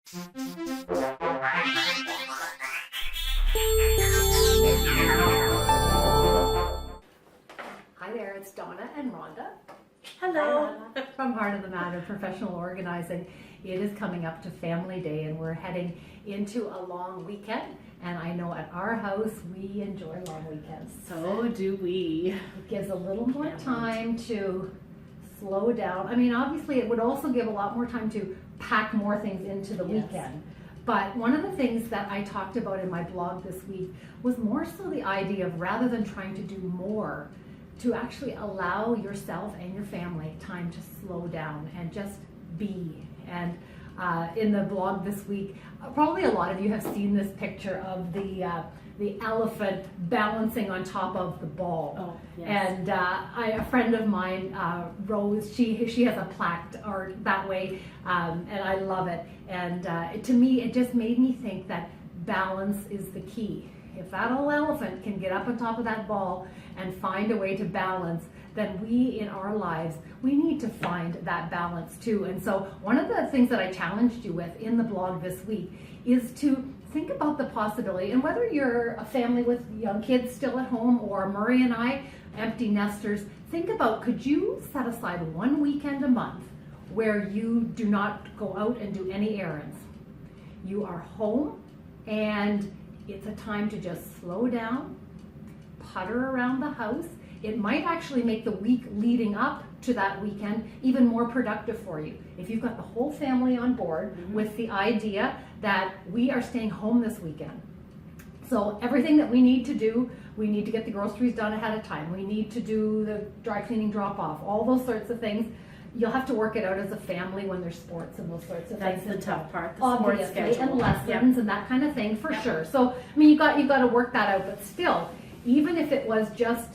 Hi there, it's Donna and Rhonda. Hello. From Heart of the Matter Professional Organizing. It is coming up to Family Day and we're heading into a long weekend. And I know at our house we enjoy long weekends. So do we. It gives a little more time to slow down. I mean, obviously it would also give a lot more time to pack more things into the weekend. But one of the things that I talked about in my blog this week was more so the idea of, rather than trying to do more, to actually allow yourself and your family time to slow down and just be. And in the blog this week, probably a lot of you have seen this picture of the elephant balancing on top of the ball. Oh, yes. And a friend of mine, Rose, she has a plaque art that way, and I love it. And to me, it just made me think that balance is the key. If that old elephant can get up on top of that ball and find a way to balance, then we in our lives, we need to find that balance too. And so one of the things that I challenged you with in the blog this week is to think about the possibility, and whether you're a family with young kids still at home or Murray and I, empty nesters, think about, could you set aside one weekend a month where you do not go out and do any errands? You are home and it's a time to just slow down, putter around the house. It might actually make the week leading up to that weekend even more productive for you. If you've got the whole family on board with the idea that we are staying home this weekend. So everything that we need to do, we need to get the groceries done ahead of time. We need to do the dry cleaning drop off, all those sorts of things. You'll have to work it out as a family when there's sports and those sorts of things. That's the tough part, the sports schedule. And lessons and that kind of thing, for sure. So, I mean, you got to work that out, but still, even if it was just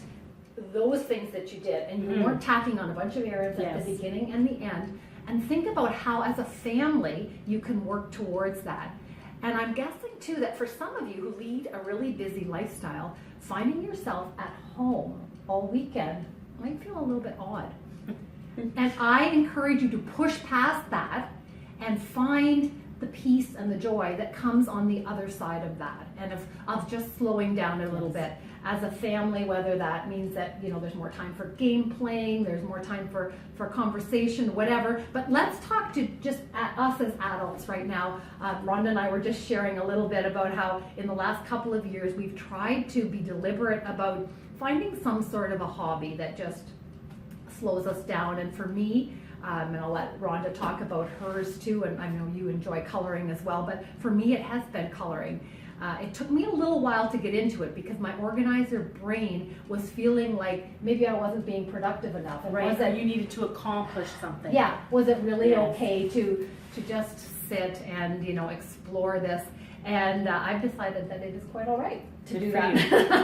those things that you did and you weren't tacking on a bunch of errands at the beginning and the end, and think about how as a family you can work towards that. And I'm guessing too that for some of you who lead a really busy lifestyle, finding yourself at home all weekend might feel a little bit odd. And I encourage you to push past that and find the peace and the joy that comes on the other side of that, and of just slowing down a little bit as a family, whether that means that, you know, there's more time for game playing, there's more time for conversation, whatever. But let's talk to just us as adults right now. Rhonda and I were just sharing a little bit about how in the last couple of years we've tried to be deliberate about finding some sort of a hobby that just slows us down. And for me, and I'll let Rhonda talk about hers too, and I know you enjoy coloring as well, but for me it has been coloring. It took me a little while to get into it because my organizer brain was feeling like maybe I wasn't being productive enough. And right, that you needed to accomplish something. Yeah, was it really okay to just sit and, you know, explore this? And I've decided that it is quite all right to do that.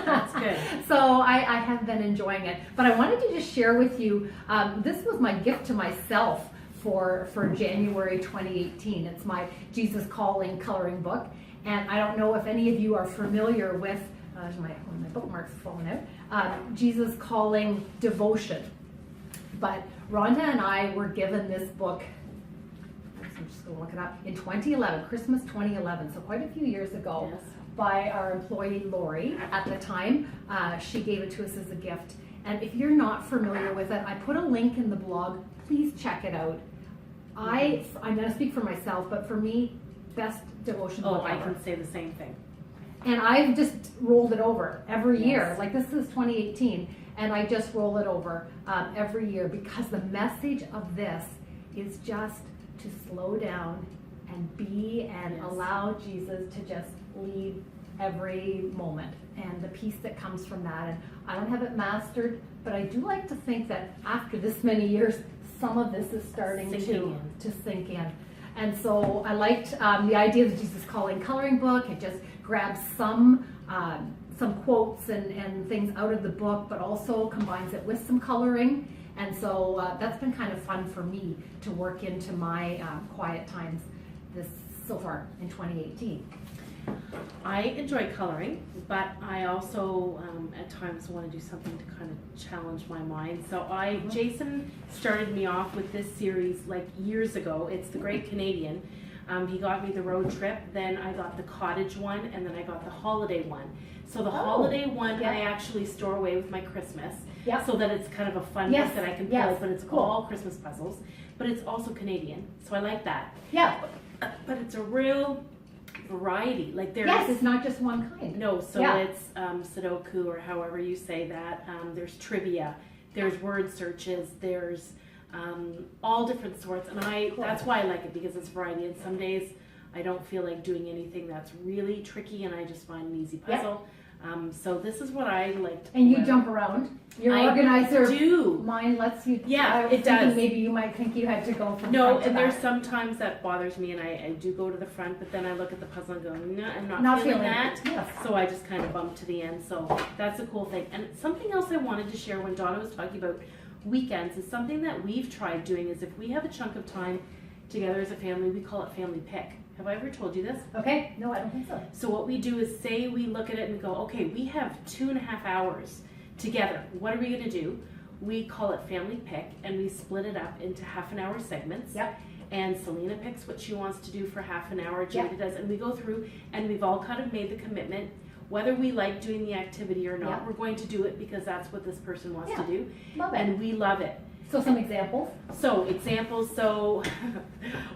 That's good. So I have been enjoying it. But I wanted to just share with you, this was my gift to myself for January 2018. It's my Jesus Calling coloring book. And I don't know if any of you are familiar with, my bookmark's falling out, Jesus Calling Devotion. But Rhonda and I were given this book, I'm just going to look it up, in 2011, Christmas 2011, so quite a few years ago, by our employee Lori at the time. She gave it to us as a gift. And if you're not familiar with it, I put a link in the blog. Please check it out. I'm going to speak for myself, but for me, best devotion book ever. I can say the same thing. And I've just rolled it over every year. Like, this is 2018, and I just roll it over every year, because the message of this is just to slow down and be and allow Jesus to just lead every moment, and the peace that comes from that. And I don't have it mastered, but I do like to think that after this many years, some of this is starting to sink in. And so I liked the idea of the Jesus Calling coloring book. It just grabs some quotes and things out of the book, but also combines it with some coloring. And so that's been kind of fun for me to work into my quiet times so far in 2018. I enjoy coloring, but I also at times want to do something to kind of challenge my mind. So Jason started me off with this series like years ago. It's The Great Canadian. He got me the road trip, then I got the cottage one, and then I got the holiday one. So the holiday one I actually store away with my Christmas, so that it's kind of a fun book that I can pull, but it's all Christmas puzzles. But it's also Canadian, so I like that. Yeah. But it's a real variety. Like there's it's not just one kind. No, so it's Sudoku, or however you say that. There's trivia, there's word searches, there's all different sorts, and that's why I like it, because it's variety. And some days I don't feel like doing anything that's really tricky, and I just find an easy puzzle. So this is what I like to And you jump around. Your organizer. Do. Mine lets you. Yeah, it does. Maybe you might think you had to go from front to back. There's sometimes that bothers me, and I do go to the front, but then I look at the puzzle and go, no, I'm not feeling that. Yes. So I just kind of bump to the end. So that's a cool thing. And something else I wanted to share when Donna was talking about weekends is something that we've tried doing is if we have a chunk of time together as a family, we call it family pick. Have I ever told you this? Okay, no, I don't think so. So what we do is say we look at it and we go, okay, we have 2.5 hours together. What are we going to do? We call it family pick, and we split it up into half-an-hour segments. Yep. And Selena picks what she wants to do for half an hour, Jada does, and we go through, and we've all kind of made the commitment. Whether we like doing the activity or not, we're going to do it because that's what this person wants to do. Love it. And we love it. So some examples. So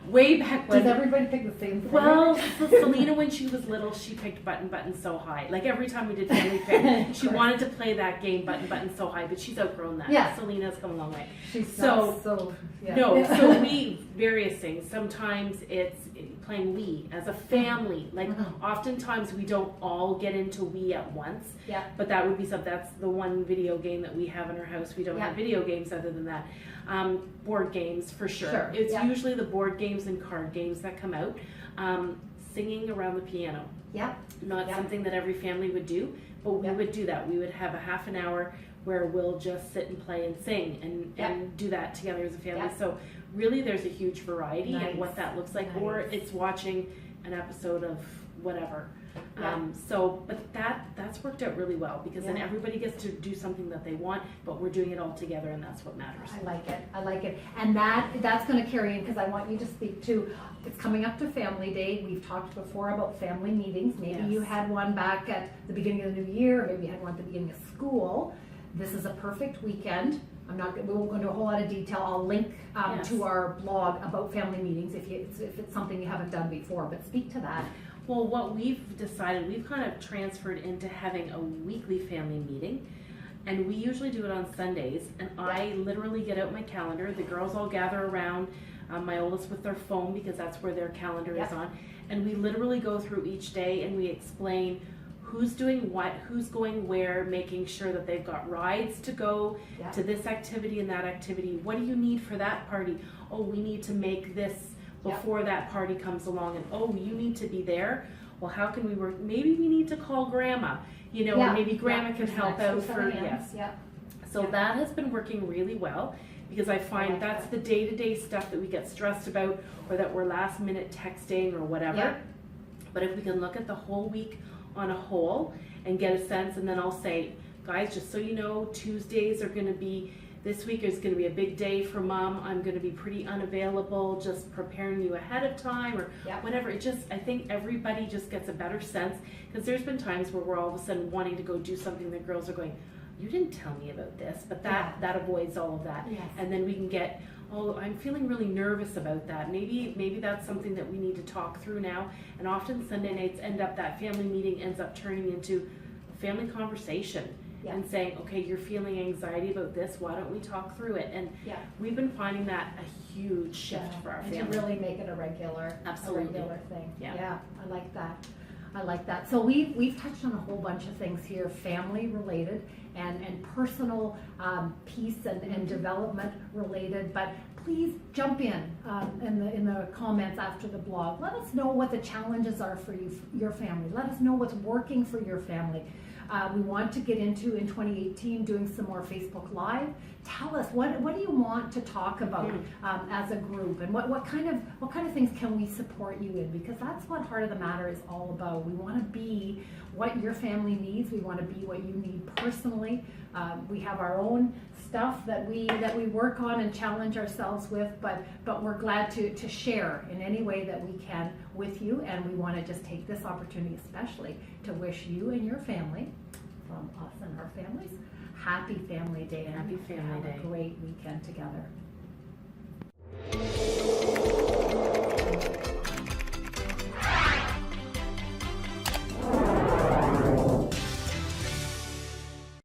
way back when. Does everybody pick the same thing? Well, so Selena, when she was little, she picked button so high. Like every time we did family pick, she wanted to play that game button so high, but she's outgrown that. Yeah. Selena's come a long way. She's so we various things. Sometimes it's playing Wii as a family. Like oftentimes we don't all get into Wii at once. Yeah. But that would be that's the one video game that we have in our house. We don't have video games other than that. Board games for sure. It's usually the board games and card games that come out. Singing around the piano. Yeah. Not something that every family would do, but we would do that. We would have a half an hour where we'll just sit and play and sing and do that together as a family. So really there's a huge variety of what that looks like, or it's watching an episode of whatever. But that's worked out really well because then everybody gets to do something that they want, but we're doing it all together, and that's what matters. I like it. And that's going to carry in, because I want you to speak to, it's coming up to Family Day. We've talked before about family meetings. Maybe you had one back at the beginning of the new year, or maybe you had one at the beginning of school. This is a perfect weekend. We won't go into a whole lot of detail. I'll link to our blog about family meetings if it's something you haven't done before, but speak to that. Well, what we've decided, we've kind of transferred into having a weekly family meeting, and we usually do it on Sundays, and I literally get out my calendar. The girls all gather around, my oldest with their phone because that's where their calendar is on, and we literally go through each day and we explain who's doing what, who's going where, making sure that they've got rides to go to this activity and that activity. What do you need for that party? Oh, we need to make this before that party comes along, and oh, you need to be there. Well, how can we work? Maybe we need to call grandma, or maybe grandma can help out for So that has been working really well, because I find that's the day-to-day stuff that we get stressed about, or that we're last minute texting or whatever. But if we can look at the whole week on a whole and get a sense, and then I'll say, guys, just so you know, Tuesdays are going to be, this week is going to be a big day for Mom. I'm going to be pretty unavailable, just preparing you ahead of time or whatever. I think everybody just gets a better sense, because there's been times where we're all of a sudden wanting to go do something, the girls are going, you didn't tell me about this, but that avoids all of that. And then we can get, oh, I'm feeling really nervous about that. Maybe that's something that we need to talk through now. And often Sunday nights that family meeting ends up turning into a family conversation. And saying, okay, you're feeling anxiety about this, why don't we talk through it? And we've been finding that a huge shift for our family. And to really make it a regular thing. Yeah, I like that. So we've touched on a whole bunch of things here, family related and personal peace and development related, but please jump in the comments after the blog. Let us know what the challenges are for your family. Let us know what's working for your family. We want to get into, in 2018, doing some more Facebook Live. Tell us, what do you want to talk about as a group, and what kind of things can we support you in? Because that's what Heart of the Matter is all about. We want to be what your family needs. We want to be what you need personally. We have our own stuff that we work on and challenge ourselves ourselves with, but we're glad to share in any way that we can with you, and we want to just take this opportunity especially to wish you and your family, from us and our families, happy Family Day, and Happy Family have Day. a great weekend together.